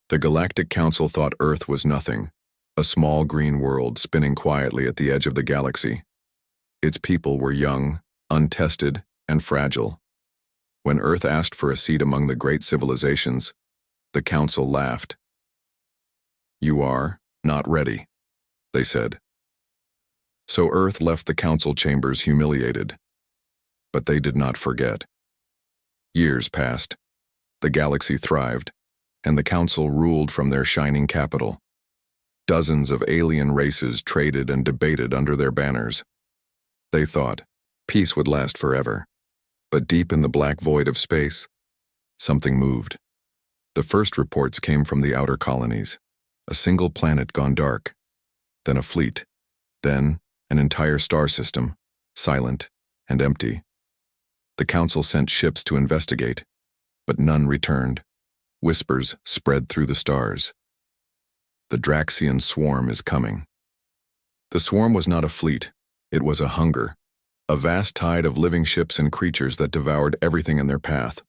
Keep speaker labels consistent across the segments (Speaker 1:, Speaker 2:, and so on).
Speaker 1: The Galactic Council thought Earth was nothing, a small green world spinning quietly at the edge of the galaxy. Its people were young, untested, and fragile. When Earth asked for a seat among the great civilizations, the Council laughed. "You are not ready," they said. So Earth left the Council chambers humiliated. But they did not forget. Years passed. The galaxy thrived, and the Council ruled from their shining capital. Dozens of alien races traded and debated under their banners. They thought peace would last forever. But deep in the black void of space, something moved. The first reports came from the outer colonies. A single planet gone dark. Then a fleet. Then an entire star system, silent and empty. The Council sent ships to investigate, but none returned. Whispers spread through the stars. The Draxian swarm is coming. The swarm was not a fleet. It was a hunger. A vast tide of living ships and creatures that devoured everything in their path.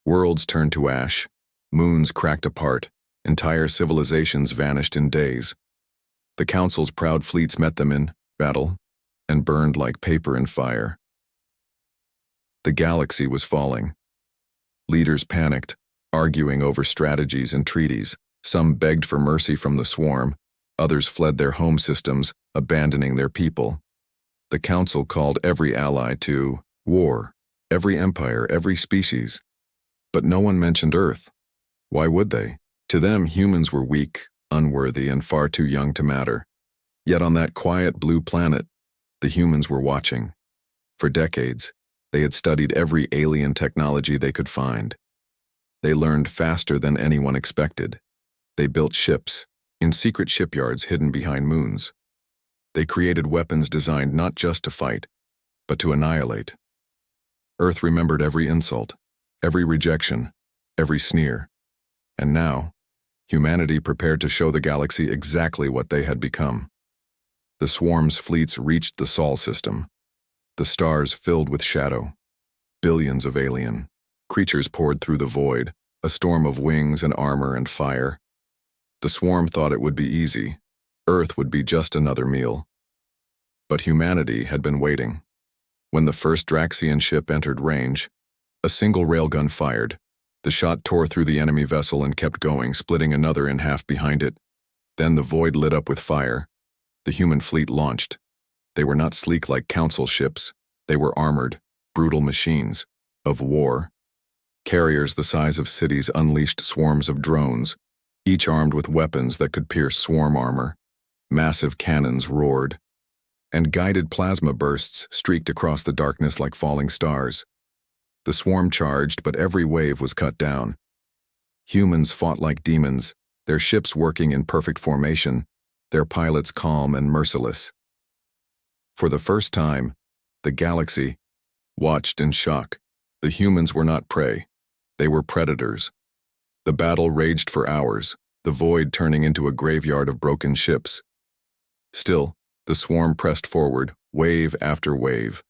Speaker 1: Worlds turned to ash. Moons cracked apart. Entire civilizations vanished in days. The Council's proud fleets met them in battle and burned like paper in fire. The galaxy was falling. Leaders panicked, arguing over strategies and treaties. Some begged for mercy from the swarm. Others fled their home systems, abandoning their people. The Council called every ally to war, every empire, every species. But no one mentioned Earth. Why would they? To them, humans were weak, unworthy, and far too young to matter. Yet on that quiet blue planet, the humans were watching. For decades, they had studied every alien technology they could find. They learned faster than anyone expected. They built ships, in secret shipyards hidden behind moons. They created weapons designed not just to fight, but to annihilate. Earth remembered every insult, every rejection, every sneer. And now, humanity prepared to show the galaxy exactly what they had become. The swarm's fleets reached the Sol system. The stars filled with shadow. Billions of alien creatures poured through the void, a storm of wings and armor and fire. The swarm thought it would be easy. Earth would be just another meal. But humanity had been waiting. When the first Draxian ship entered range, a single railgun fired. The shot tore through the enemy vessel and kept going, splitting another in half behind it. Then the void lit up with fire. The human fleet launched. They were not sleek like Council ships. They were armored, brutal machines of war. Carriers the size of cities unleashed swarms of drones, each armed with weapons that could pierce swarm armor. Massive cannons roared, and guided plasma bursts streaked across the darkness like falling stars. The swarm charged, but every wave was cut down. Humans fought like demons, their ships working in perfect formation, their pilots calm and merciless. For the first time, the galaxy watched in shock. The humans were not prey. They were predators. The battle raged for hours, the void turning into a graveyard of broken ships. Still, the swarm pressed forward, wave after wave,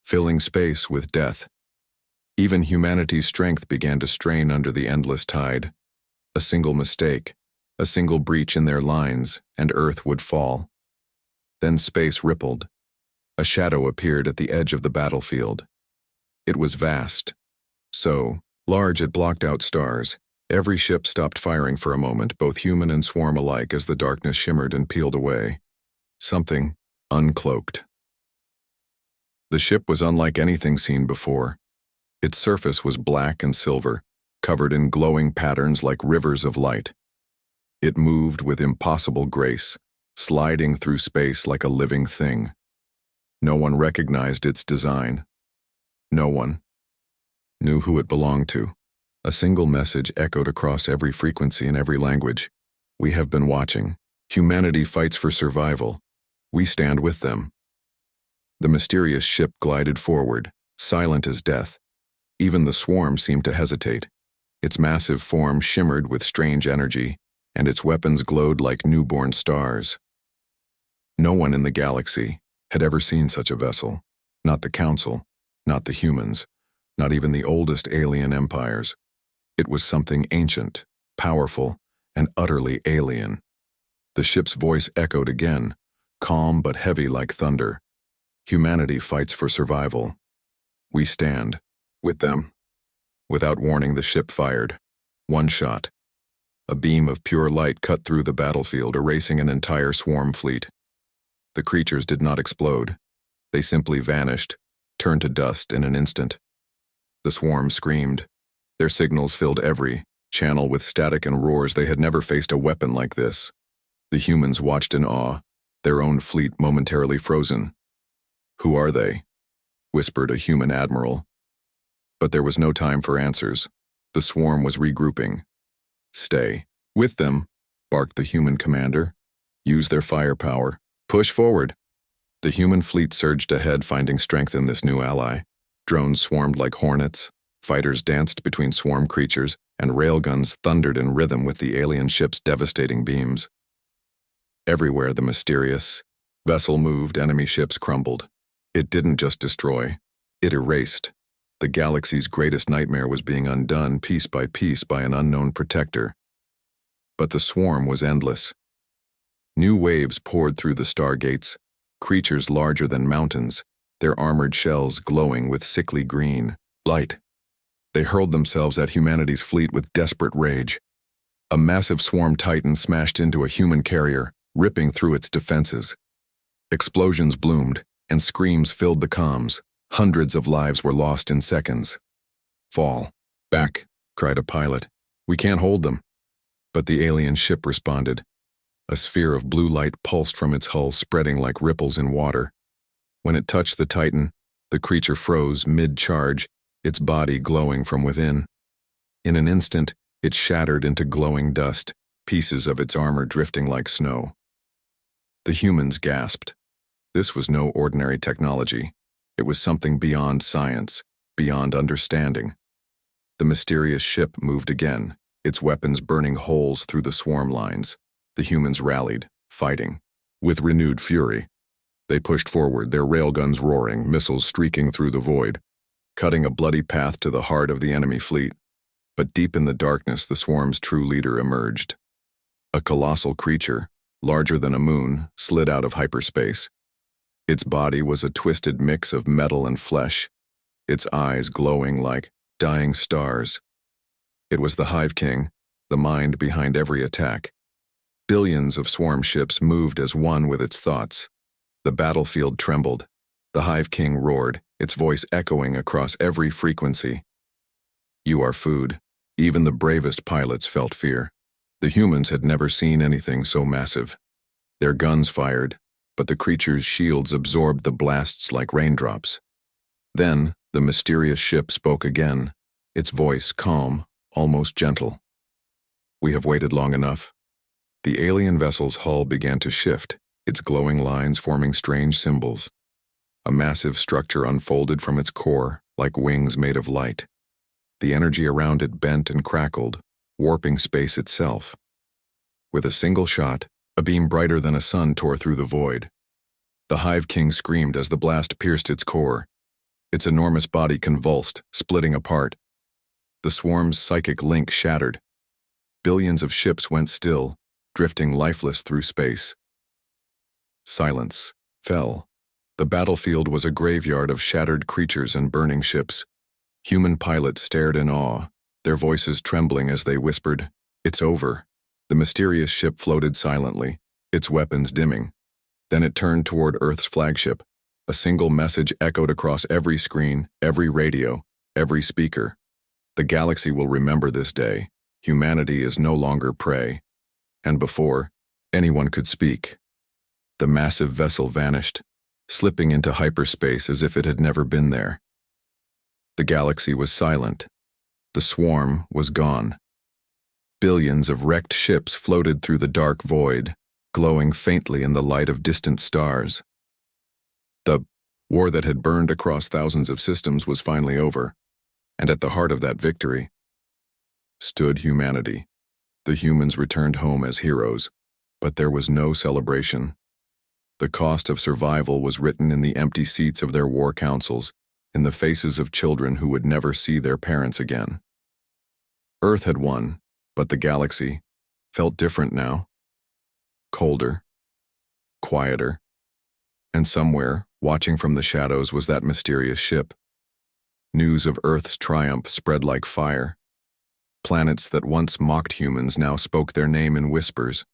Speaker 1: filling space with death. Even humanity's strength began to strain under the endless tide. A single mistake, a single breach in their lines, and Earth would fall. Then space rippled. A shadow appeared at the edge of the battlefield. It was vast, so large it blocked out stars. Every ship stopped firing for a moment, both human and swarm alike, as the darkness shimmered and peeled away. Something uncloaked. The ship was unlike anything seen before. Its surface was black and silver, covered in glowing patterns like rivers of light. It moved with impossible grace, sliding through space like a living thing. No one recognized its design. No one knew who it belonged to. A single message echoed across every frequency and every language. We have been watching. Humanity fights for survival. We stand with them. The mysterious ship glided forward, silent as death. Even the swarm seemed to hesitate. Its massive form shimmered with strange energy, and its weapons glowed like newborn stars. No one in the galaxy had ever seen such a vessel. Not the Council, not the humans, not even the oldest alien empires. It was something ancient, powerful, and utterly alien. The ship's voice echoed again, calm but heavy like thunder. Humanity fights for survival. We stand with them. Without warning, the ship fired. One shot. A beam of pure light cut through the battlefield, erasing an entire swarm fleet. The creatures did not explode. They simply vanished, turned to dust in an instant. The swarm screamed. Their signals filled every channel with static and roars. They had never faced a weapon like this. The humans watched in awe, their own fleet momentarily frozen. "Who are they?" whispered a human admiral. But there was no time for answers. The swarm was regrouping. "Stay with them," barked the human commander. "Use their firepower. Push forward." The human fleet surged ahead, finding strength in this new ally. Drones swarmed like hornets, fighters danced between swarm creatures, and railguns thundered in rhythm with the alien ship's devastating beams. Everywhere the mysterious vessel moved, enemy ships crumbled. It didn't just destroy, it erased. The galaxy's greatest nightmare was being undone piece by an unknown protector. But the swarm was endless. New waves poured through the stargates, creatures larger than mountains, their armored shells glowing with sickly green light. They hurled themselves at humanity's fleet with desperate rage. A massive swarm titan smashed into a human carrier, ripping through its defenses. Explosions bloomed, and screams filled the comms. Hundreds of lives were lost in seconds. "Fall back," cried a pilot. "We can't hold them." But the alien ship responded. A sphere of blue light pulsed from its hull, spreading like ripples in water. When it touched the Titan, the creature froze mid-charge, its body glowing from within. In an instant, it shattered into glowing dust, pieces of its armor drifting like snow. The humans gasped. This was no ordinary technology. It was something beyond science, beyond understanding. The mysterious ship moved again, its weapons burning holes through the swarm lines. The humans rallied, fighting. With renewed fury, they pushed forward, their railguns roaring, missiles streaking through the void, cutting a bloody path to the heart of the enemy fleet. But deep in the darkness, the swarm's true leader emerged. A colossal creature, larger than a moon, slid out of hyperspace. Its body was a twisted mix of metal and flesh, its eyes glowing like dying stars. It was the Hive King, the mind behind every attack. Billions of swarm ships moved as one with its thoughts. The battlefield trembled. The Hive King roared, its voice echoing across every frequency. "You are food." Even the bravest pilots felt fear. The humans had never seen anything so massive. Their guns fired, but the creature's shields absorbed the blasts like raindrops. Then, the mysterious ship spoke again, its voice calm, almost gentle. "We have waited long enough." The alien vessel's hull began to shift, its glowing lines forming strange symbols. A massive structure unfolded from its core, like wings made of light. The energy around it bent and crackled, warping space itself. With a single shot, a beam brighter than a sun tore through the void. The Hive King screamed as the blast pierced its core. Its enormous body convulsed, splitting apart. The swarm's psychic link shattered. Billions of ships went still, drifting lifeless through space. Silence fell. The battlefield was a graveyard of shattered creatures and burning ships. Human pilots stared in awe, their voices trembling as they whispered, "It's over." The mysterious ship floated silently, its weapons dimming. Then it turned toward Earth's flagship. A single message echoed across every screen, every radio, every speaker. "The galaxy will remember this day. Humanity is no longer prey." And before anyone could speak, the massive vessel vanished, slipping into hyperspace as if it had never been there. The galaxy was silent. The swarm was gone. Billions of wrecked ships floated through the dark void, glowing faintly in the light of distant stars. The war that had burned across thousands of systems was finally over, and at the heart of that victory stood humanity. The humans returned home as heroes, but there was no celebration. The cost of survival was written in the empty seats of their war councils, in the faces of children who would never see their parents again. Earth had won, but the galaxy felt different now. Colder, quieter, and somewhere, watching from the shadows, was that mysterious ship. News of Earth's triumph spread like fire. Planets that once mocked humans now spoke their name in whispers.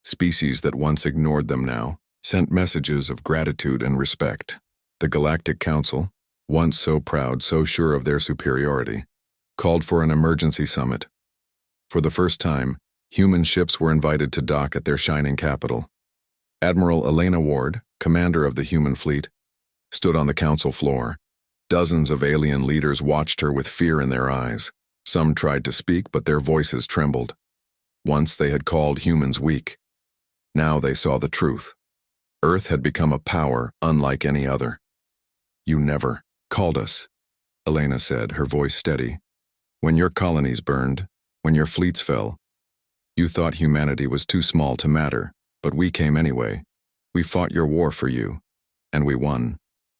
Speaker 1: Species that once ignored them now sent messages of gratitude and respect. The Galactic Council, once so proud, so sure of their superiority, called for an emergency summit. For the first time, human ships were invited to dock at their shining capital. Admiral Elena Ward, commander of the human fleet, stood on the council floor. Dozens of alien leaders watched her with fear in their eyes. Some tried to speak, but their voices trembled. Once they had called humans weak. Now they saw the truth. Earth had become a power unlike any other. "You never called us," Elena said, her voice steady. "When your colonies burned, when your fleets fell, you thought humanity was too small to matter, but we came anyway. We fought your war for you, and we won."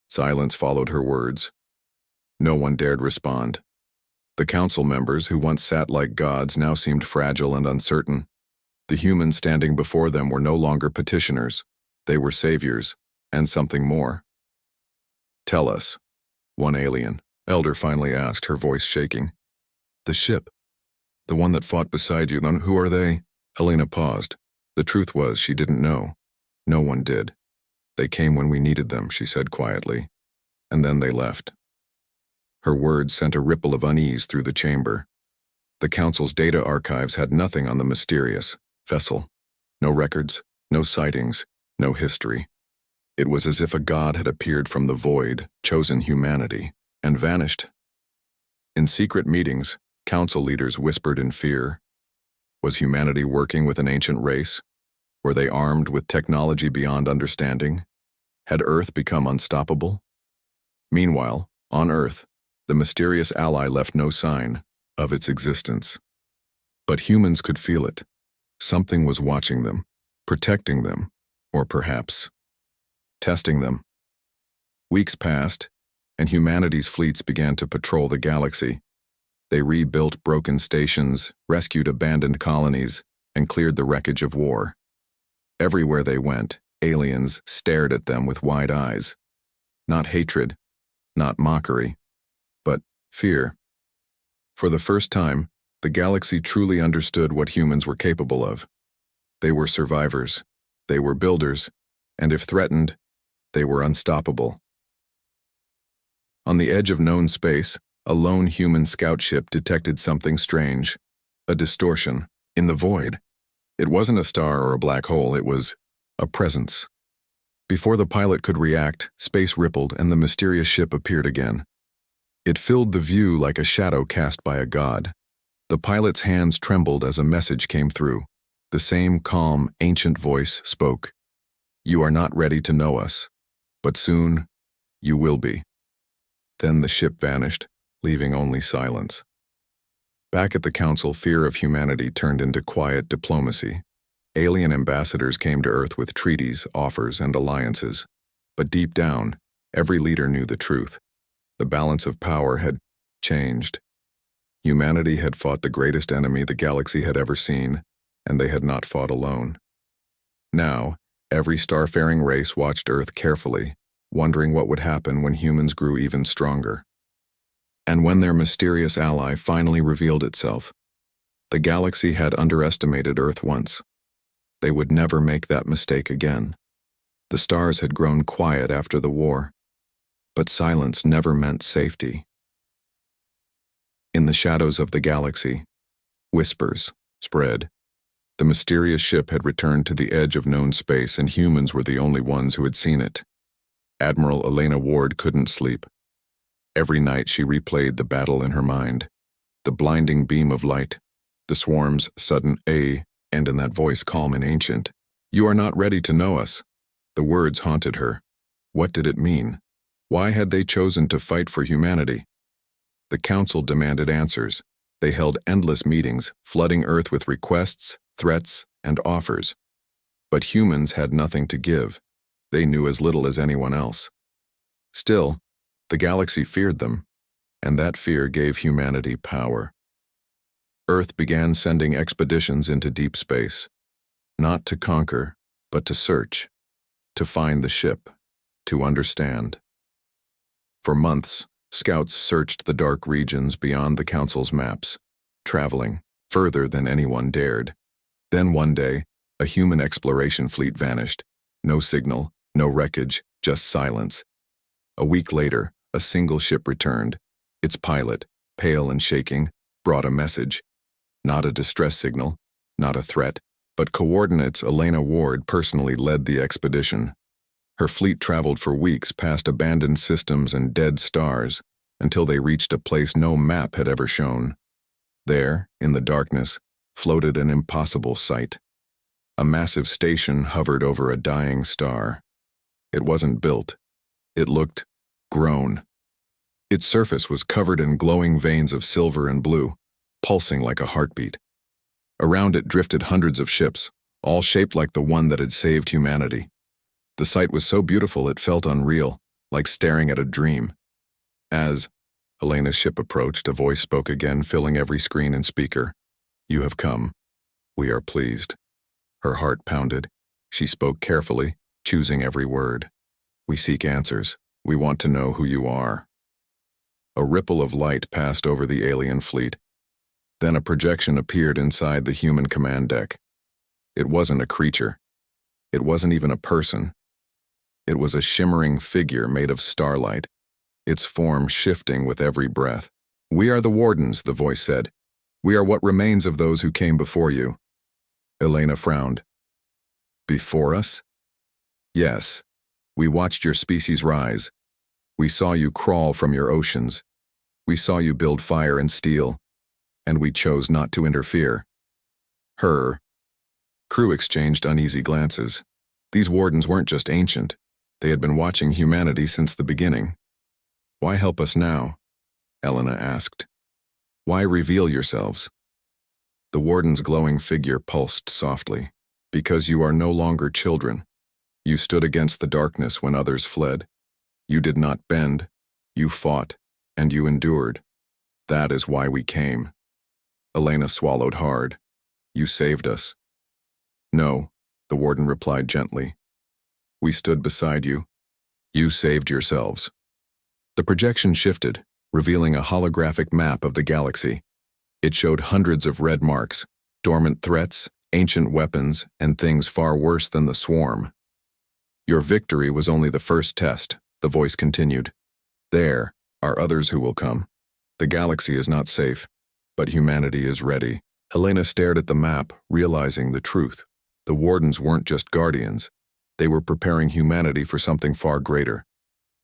Speaker 1: Silence followed her words. No one dared respond. The council members, who once sat like gods, now seemed fragile and uncertain. The humans standing before them were no longer petitioners. They were saviors, and something more. "Tell us," one alien elder finally asked, her voice shaking. "The ship, the one that fought beside you, then who are they?" Elena paused. The truth was, she didn't know. No one did. "They came when we needed them," she said quietly. "And then they left." Her words sent a ripple of unease through the chamber. The council's data archives had nothing on the mysterious vessel. No records, no sightings, no history. It was as if a god had appeared from the void, chosen humanity, and vanished. In secret meetings, council leaders whispered in fear. Was humanity working with an ancient race? Were they armed with technology beyond understanding? Had Earth become unstoppable? Meanwhile, on Earth, the mysterious ally left no sign of its existence. But humans could feel it. Something was watching them, protecting them, or perhaps testing them. Weeks passed, and humanity's fleets began to patrol the galaxy. They rebuilt broken stations, rescued abandoned colonies, and cleared the wreckage of war. Everywhere they went, aliens stared at them with wide eyes. Not hatred, not mockery, but fear. For the first time, the galaxy truly understood what humans were capable of. They were survivors, they were builders, and if threatened, they were unstoppable. On the edge of known space, a lone human scout ship detected something strange, a distortion in the void. It wasn't a star or a black hole, it was a presence. Before the pilot could react, space rippled and the mysterious ship appeared again. It filled the view like a shadow cast by a god. The pilot's hands trembled as a message came through. The same calm, ancient voice spoke. "You are not ready to know us, but soon you will be." Then the ship vanished, leaving only silence. Back at the council, fear of humanity turned into quiet diplomacy. Alien ambassadors came to Earth with treaties, offers, and alliances. But deep down, every leader knew the truth. The balance of power had changed. Humanity had fought the greatest enemy the galaxy had ever seen, and they had not fought alone. Now, every starfaring race watched Earth carefully, wondering what would happen when humans grew even stronger. And when their mysterious ally finally revealed itself, the galaxy had underestimated Earth once. They would never make that mistake again. The stars had grown quiet after the war, but silence never meant safety. In the shadows of the galaxy, whispers spread. The mysterious ship had returned to the edge of known space, and humans were the only ones who had seen it. Admiral Elena Ward couldn't sleep. Every night she replayed the battle in her mind. The blinding beam of light, the swarm's sudden and in that voice calm and ancient, "You are not ready to know us." The words haunted her. What did it mean? Why had they chosen to fight for humanity? The council demanded answers. They held endless meetings, flooding Earth with requests, threats, and offers. But humans had nothing to give. They knew as little as anyone else. Still, the galaxy feared them, and that fear gave humanity power. Earth began sending expeditions into deep space, not to conquer, but to search, to find the ship, to understand. For months, scouts searched the dark regions beyond the Council's maps, traveling further than anyone dared. Then one day, a human exploration fleet vanished. No signal, no wreckage, just silence. A week later, a single ship returned. Its pilot, pale and shaking, brought a message. Not a distress signal, not a threat, but coordinates. Elena Ward personally led the expedition. Her fleet traveled for weeks past abandoned systems and dead stars until they reached a place no map had ever shown. There, in the darkness, floated an impossible sight. A massive station hovered over a dying star. It wasn't built. It looked grown. Its surface was covered in glowing veins of silver and blue, pulsing like a heartbeat. Around it drifted hundreds of ships, all shaped like the one that had saved humanity. The sight was so beautiful it felt unreal, like staring at a dream. As Elena's ship approached, a voice spoke again, filling every screen and speaker. "You have come. We are pleased." Her heart pounded. She spoke carefully, choosing every word. "We seek answers. We want to know who you are." A ripple of light passed over the alien fleet. Then a projection appeared inside the human command deck. It wasn't a creature. It wasn't even a person. It was a shimmering figure made of starlight, its form shifting with every breath. "We are the Wardens," the voice said. "We are what remains of those who came before you." Elena frowned. "Before us?" "Yes. We watched your species rise. We saw you crawl from your oceans. We saw you build fire and steel. And we chose not to interfere." Her crew exchanged uneasy glances. These Wardens weren't just ancient. They had been watching humanity since the beginning. "Why help us now?" Elena asked. "Why reveal yourselves?" The Warden's glowing figure pulsed softly. "Because you are no longer children. You stood against the darkness when others fled. You did not bend. You fought, and you endured. That is why we came." Elena swallowed hard. "You saved us." "No," the Warden replied gently. "We stood beside you. You saved yourselves." The projection shifted, revealing a holographic map of the galaxy. It showed hundreds of red marks, dormant threats, ancient weapons, and things far worse than the swarm. "Your victory was only the first test," the voice continued. "There are others who will come. The galaxy is not safe, but humanity is ready." Helena stared at the map, realizing the truth. The Wardens weren't just guardians. They were preparing humanity for something far greater.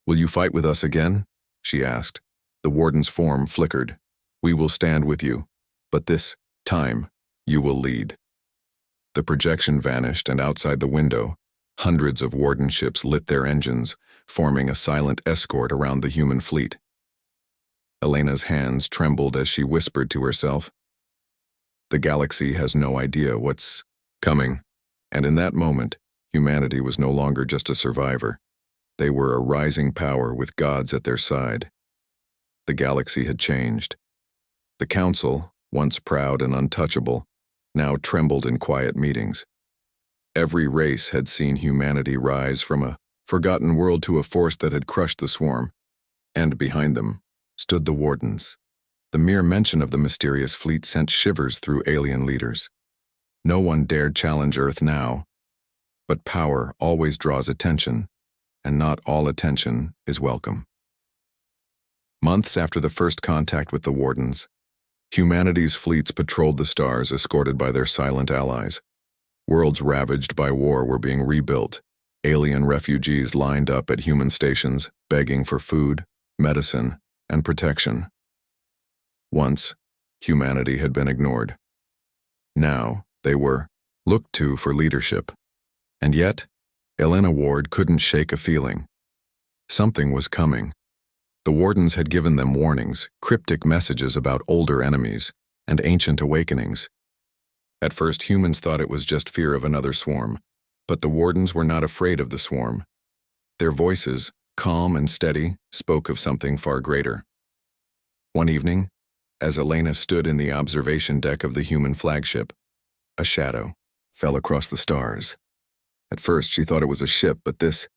Speaker 1: "Will you fight with us again?" she asked. The Warden's form flickered. "We will stand with you, but this time you will lead." The projection vanished, and outside the window, hundreds of Warden ships lit their engines, forming a silent escort around the human fleet. Elena's hands trembled as she whispered to herself, "The galaxy has no idea what's coming." And in that moment, humanity was no longer just a survivor. They were a rising power with gods at their side. The galaxy had changed. The Council, once proud and untouchable, now trembled in quiet meetings. Every race had seen humanity rise from a forgotten world to a force that had crushed the swarm. And behind them stood the Wardens. The mere mention of the mysterious fleet sent shivers through alien leaders. No one dared challenge Earth now, but power always draws attention, and not all attention is welcome. Months after the first contact with the Wardens, humanity's fleets patrolled the stars escorted by their silent allies. Worlds ravaged by war were being rebuilt. Alien refugees lined up at human stations, begging for food, medicine, and protection. Once, humanity had been ignored. Now, they were looked to for leadership. And yet, Elena Ward couldn't shake a feeling. Something was coming. The Wardens had given them warnings, cryptic messages about older enemies, and ancient awakenings. At first, humans thought it was just fear of another swarm, but the Wardens were not afraid of the swarm. Their voices, calm and steady, spoke of something far greater. One evening, As Elena stood in the observation deck of the human flagship, a shadow fell across the stars. At first she thought it was a ship, but this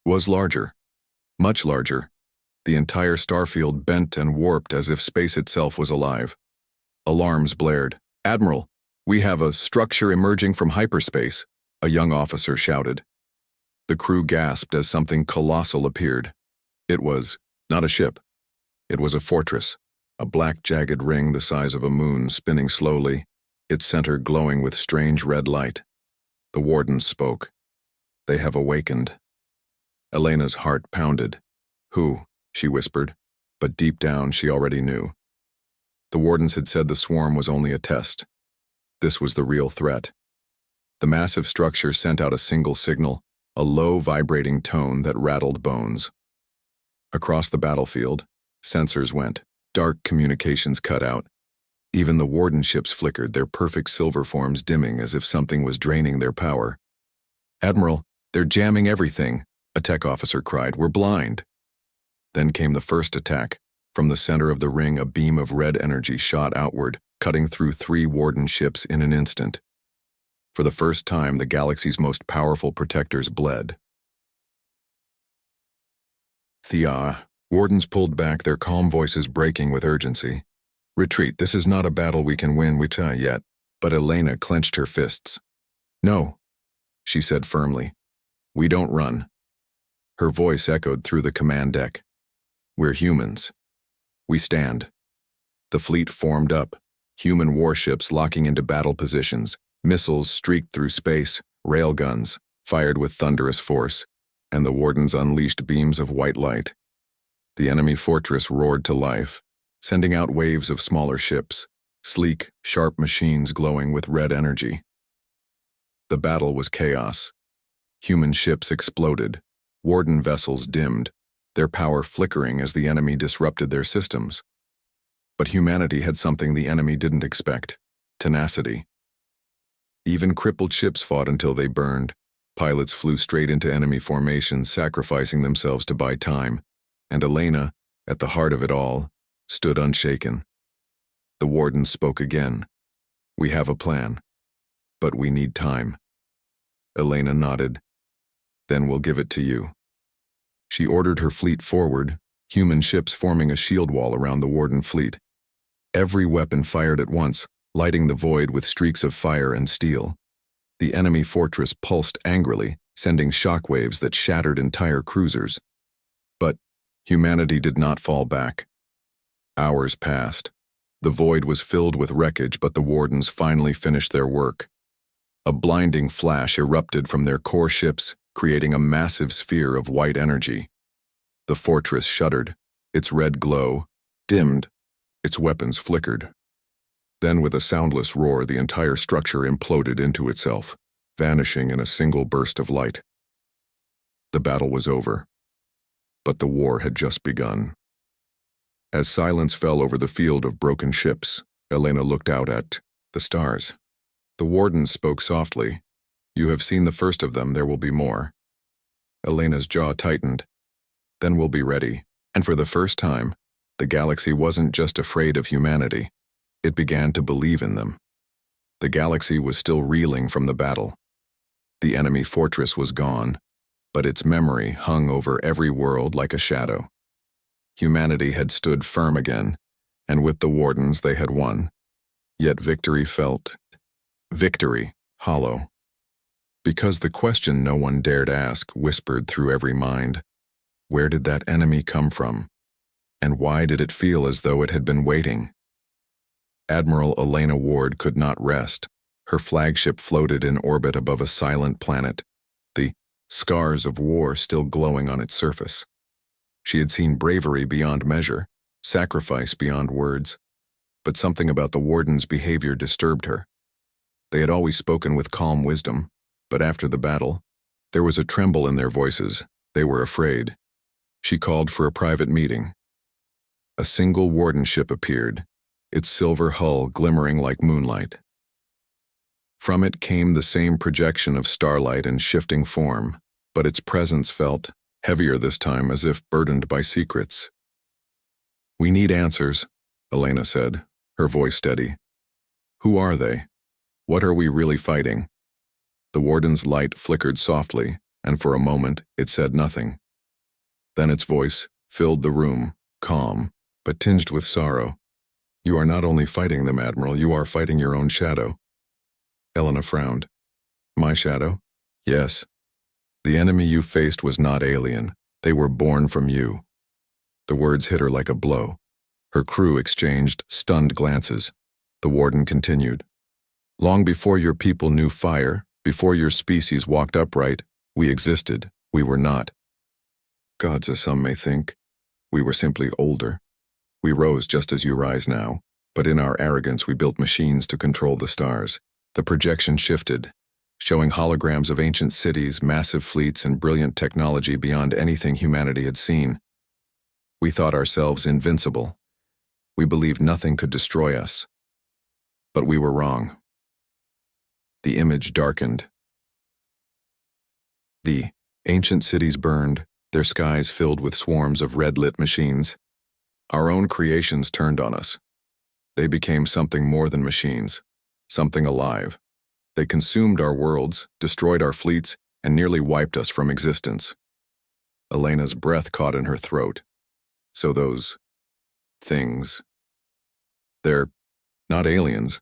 Speaker 1: was larger, much larger. The entire starfield bent and warped as if space itself was alive. Alarms blared. "Admiral, we have a structure emerging from hyperspace," a young officer shouted. The crew gasped as something colossal appeared. It was not a ship. It was a fortress, a black jagged ring the size of a moon spinning slowly, its center glowing with strange red light. The wardens spoke. "They have awakened." Elena's heart pounded. "Who?" she whispered, but deep down she already knew. The wardens had said the swarm was only a test. This was the real threat. The massive structure sent out a single signal, a low vibrating tone that rattled bones. Across the battlefield, sensors went. Dark communications cut out. Even the warden ships flickered, their perfect silver forms dimming as if something was draining their power. "Admiral, they're jamming everything," a tech officer cried. "We're blind." Then came the first attack. From the center of the ring, a beam of red energy shot outward, cutting through 3 warden ships in an instant. For the first time, the galaxy's most powerful protectors bled. "Thea," wardens pulled back, their calm voices breaking with urgency. "Retreat, this is not a battle we can win, yet." But Elena clenched her fists. "No," she said firmly. "We don't run." Her voice echoed through the command deck. "We're humans. We stand." The fleet formed up, human warships locking into battle positions, missiles streaked through space, railguns fired with thunderous force, and the wardens unleashed beams of white light. The enemy fortress roared to life, sending out waves of smaller ships, sleek, sharp machines glowing with red energy. The battle was chaos. Human ships exploded, warden vessels dimmed, their power flickering as the enemy disrupted their systems. But humanity had something the enemy didn't expect: tenacity. Even crippled ships fought until they burned. Pilots flew straight into enemy formations, sacrificing themselves to buy time. And Elena, at the heart of it all, stood unshaken. The warden spoke again. "We have a plan, but we need time." Elena nodded. "Then we'll give it to you." She ordered her fleet forward, human ships forming a shield wall around the warden fleet. Every weapon fired at once, lighting the void with streaks of fire and steel. The enemy fortress pulsed angrily, sending shockwaves that shattered entire cruisers. But humanity did not fall back. Hours passed. The void was filled with wreckage, but the wardens finally finished their work. A blinding flash erupted from their core ships, creating a massive sphere of white energy. The fortress shuddered, its red glow dimmed, its weapons flickered. Then, with a soundless roar, the entire structure imploded into itself, vanishing in a single burst of light. The battle was over, but the war had just begun. As silence fell over the field of broken ships, Elena looked out at the stars. The wardens spoke softly. "You have seen the first of them, there will be more." Elena's jaw tightened. "Then we'll be ready." And for the first time, the galaxy wasn't just afraid of humanity. It began to believe in them. The galaxy was still reeling from the battle. The enemy fortress was gone, but its memory hung over every world like a shadow. Humanity had stood firm again, and with the wardens they had won. Yet victory hollow. Because the question no one dared ask whispered through every mind. Where did that enemy come from? And why did it feel as though it had been waiting? Admiral Elena Ward could not rest. Her flagship floated in orbit above a silent planet, the scars of war still glowing on its surface. She had seen bravery beyond measure, sacrifice beyond words, but something about the wardens' behavior disturbed her. They had always spoken with calm wisdom, but after the battle, there was a tremble in their voices. They were afraid. She called for a private meeting. A single warden ship appeared, its silver hull glimmering like moonlight. From it came the same projection of starlight and shifting form, but its presence felt heavier this time, as if burdened by secrets. "We need answers," Elena said. her voice steady. Who are they? What are we really fighting? The warden's light flickered softly, and for a moment it said nothing. Then its voice filled the room, calm, but tinged with sorrow. You are not only fighting them, Admiral, you are fighting your own shadow. Elena frowned. My shadow? Yes. The enemy you faced was not alien. They were born from you. The words hit her like a blow. Her crew exchanged stunned glances. The warden continued. Long before your people knew fire, before your species walked upright, we existed. We were not. Gods, as some may think. We were simply older. We rose just as you rise now, but in our arrogance we built machines to control the stars. The projection shifted, showing holograms of ancient cities, massive fleets, and brilliant technology beyond anything humanity had seen. We thought ourselves invincible. We believed nothing could destroy us. But we were wrong. The image darkened. The ancient cities burned, their skies filled with swarms of red-lit machines. Our own creations turned on us. They became something more than machines, something alive. They consumed our worlds, destroyed our fleets, and nearly wiped us from existence. Elena's breath caught in her throat. So those things, they're not aliens.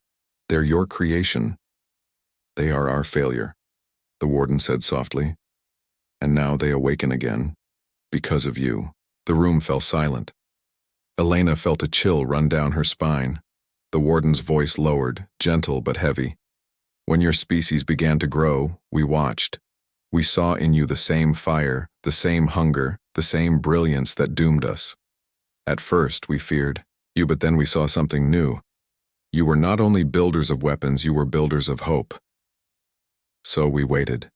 Speaker 1: They're your creation. They are our failure, the warden said softly. And now they awaken again. Because of you. The room fell silent. Elena felt a chill run down her spine. The warden's voice lowered, gentle but heavy. When your species began to grow, we watched. We saw in you the same fire, the same hunger, the same brilliance that doomed us. At first, we feared you, but then we saw something new. You were not only builders of weapons, you were builders of hope. So we waited.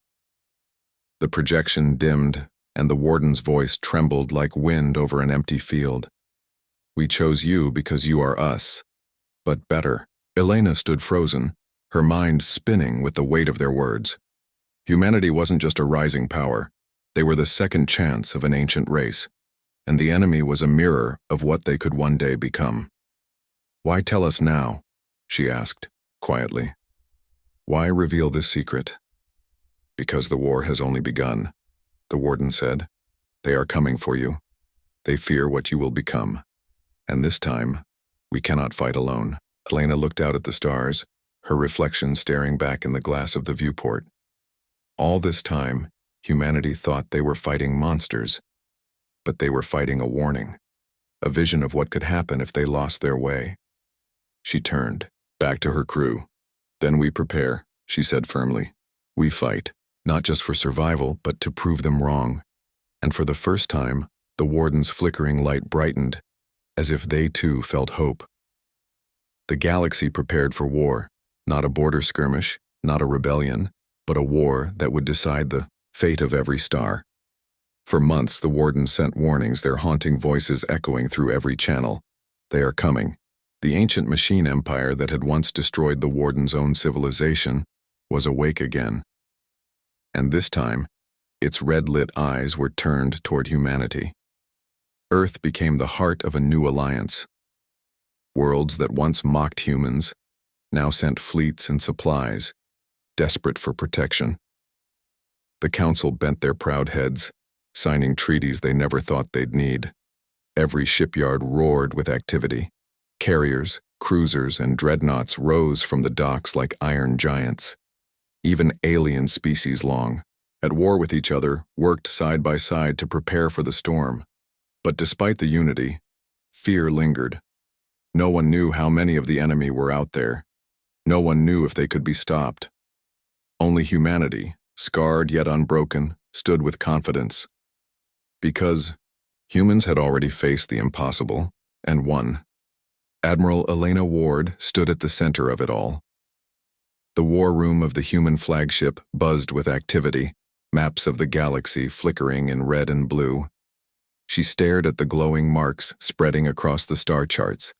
Speaker 1: The projection dimmed, and the warden's voice trembled like wind over an empty field. We chose you because you are us. But better. Elena stood frozen, her mind spinning with the weight of their words. Humanity wasn't just a rising power. They were the second chance of an ancient race, and the enemy was a mirror of what they could one day become. Why tell us now? She asked, quietly. Why reveal this secret? Because the war has only begun, the warden said. They are coming for you. They fear what you will become. And this time, we cannot fight alone. Elena looked out at the stars, her reflection staring back in the glass of the viewport. All this time, humanity thought they were fighting monsters, but they were fighting a warning, a vision of what could happen if they lost their way. She turned, back to her crew. Then we prepare, she said firmly. We fight, not just for survival, but to prove them wrong. And for the first time, the warden's flickering light brightened, as if they too felt hope. The galaxy prepared for war, not a border skirmish, not a rebellion, but a war that would decide the fate of every star. For months, the warden sent warnings, their haunting voices echoing through every channel. They are coming. The ancient machine empire that had once destroyed the warden's own civilization was awake again. And this time, its red-lit eyes were turned toward humanity. Earth became the heart of a new alliance. Worlds that once mocked humans now sent fleets and supplies, desperate for protection. The council bent their proud heads, signing treaties they never thought they'd need. Every shipyard roared with activity. Carriers, cruisers, and dreadnoughts rose from the docks like iron giants. Even alien species long, at war with each other, worked side by side to prepare for the storm. But despite the unity, fear lingered. No one knew how many of the enemy were out there. No one knew if they could be stopped. Only humanity, scarred yet unbroken, stood with confidence. Because humans had already faced the impossible and won. Admiral Elena Ward stood at the center of it all. The war room of the human flagship buzzed with activity, maps of the galaxy flickering in red and blue. She stared at the glowing marks spreading across the star charts.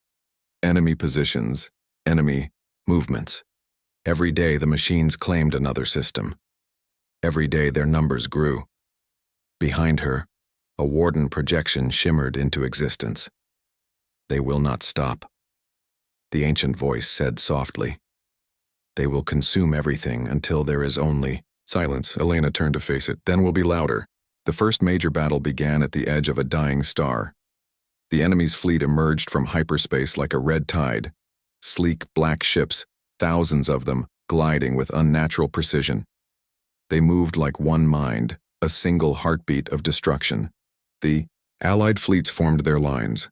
Speaker 1: Enemy positions, enemy movements. Every day the machines claimed another system. Every day their numbers grew. Behind her, a warden projection shimmered into existence. They will not stop. the ancient voice said softly. They will consume everything until there is only silence. Elena turned to face it. Then will be louder. The first major battle began at the edge of a dying star. The enemy's fleet emerged from hyperspace like a red tide. Sleek black ships, thousands of them, gliding with unnatural precision. They moved like one mind, a single heartbeat of destruction. The Allied fleets formed their lines.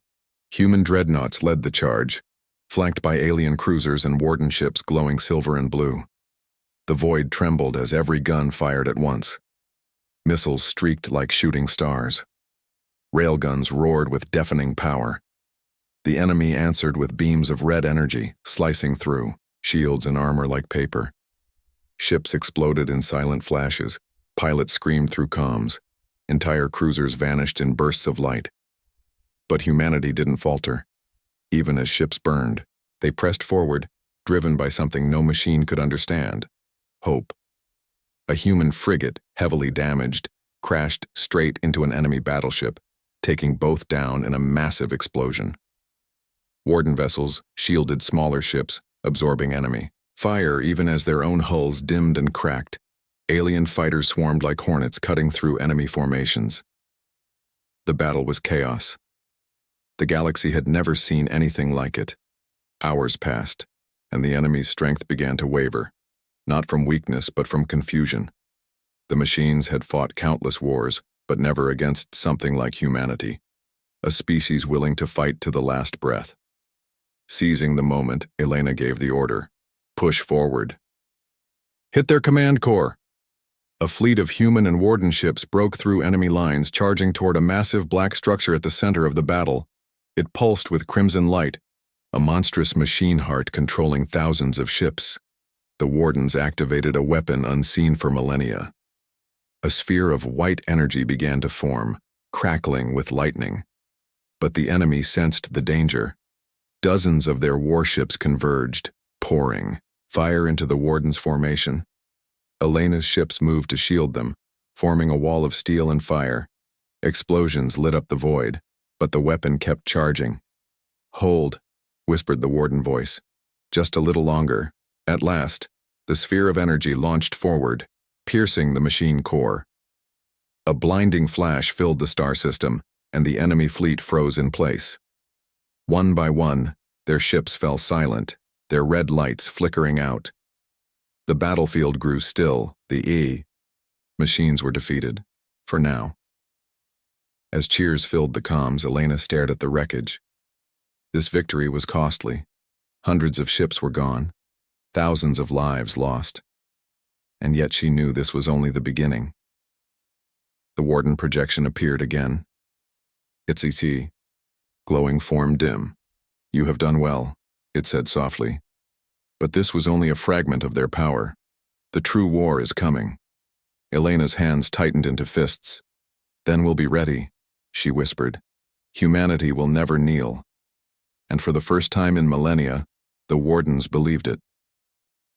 Speaker 1: Human dreadnoughts led the charge, flanked by alien cruisers and warden ships glowing silver and blue. The void trembled as every gun fired at once. Missiles streaked like shooting stars. Railguns roared with deafening power. The enemy answered with beams of red energy, slicing through, shields and armor like paper. Ships exploded in silent flashes. Pilots screamed through comms. Entire cruisers vanished in bursts of light. But humanity didn't falter. Even as ships burned, they pressed forward, driven by something no machine could understand: hope. A human frigate, heavily damaged, crashed straight into an enemy battleship, taking both down in a massive explosion. Warden vessels shielded smaller ships, absorbing enemy fire even as their own hulls dimmed and cracked. Alien fighters swarmed like hornets, cutting through enemy formations. The battle was chaos. The galaxy had never seen anything like it. Hours passed, and the enemy's strength began to waver, not from weakness but from confusion. The machines had fought countless wars, but never against something like humanity, a species willing to fight to the last breath. Seizing the moment, Elena gave the order: push forward. Hit their command core! A fleet of human and warden ships broke through enemy lines, charging toward a massive black structure at the center of the battle. It pulsed with crimson light, a monstrous machine heart controlling thousands of ships. The wardens activated a weapon unseen for millennia. A sphere of white energy began to form, crackling with lightning. But the enemy sensed the danger. Dozens of their warships converged, pouring fire into the warden's formation. Elena's ships moved to shield them, forming a wall of steel and fire. Explosions lit up the void, but the weapon kept charging. Hold, whispered the warden voice. Just a little longer. At last, the sphere of energy launched forward, piercing the machine core. A blinding flash filled the star system, and the enemy fleet froze in place. One by one, their ships fell silent, their red lights flickering out. The battlefield grew still. The machines were defeated, for now. As cheers filled the comms, Elena stared at the wreckage. This victory was costly. Hundreds of ships were gone, thousands of lives lost. And yet she knew this was only the beginning. The warden projection appeared again. It's ET. Glowing form dim. You have done well, it said softly. But this was only a fragment of their power. The true war is coming. Elena's hands tightened into fists. Then we'll be ready, she whispered. Humanity will never kneel. And for the first time in millennia, the wardens believed it.